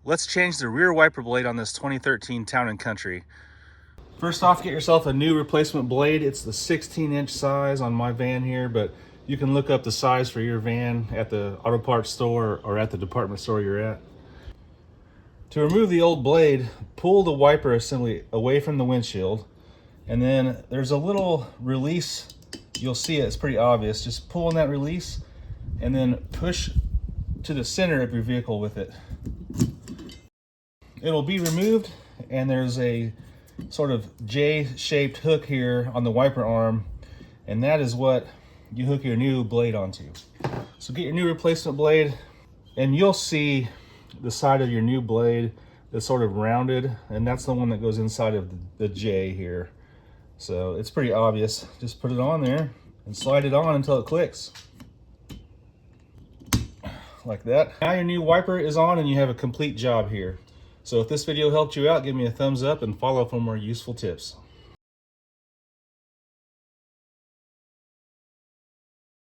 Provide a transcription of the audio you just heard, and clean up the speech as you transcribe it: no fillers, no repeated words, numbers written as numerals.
Let's change the rear wiper blade on this 2013 Town & Country. First off, get yourself a new replacement blade. It's the 16-inch size on my van here, but you can look up the size for your van at the auto parts store or at the department store you're at. To remove the old blade, pull the wiper assembly away from the windshield, and then there's a little release. You'll see it, it's pretty obvious. Just pull on that release and then push to the center of your vehicle with it. It'll be removed, and there's a sort of J-shaped hook here on the wiper arm, and that is what you hook your new blade onto. So get your new replacement blade, and you'll see the side of your new blade that's sort of rounded, and that's the one that goes inside of the J here. So it's pretty obvious. Just put it on there and slide it on until it clicks. Like that. Now your new wiper is on and you have a complete job here. So if this video helped you out, give me a thumbs up and follow for more useful tips.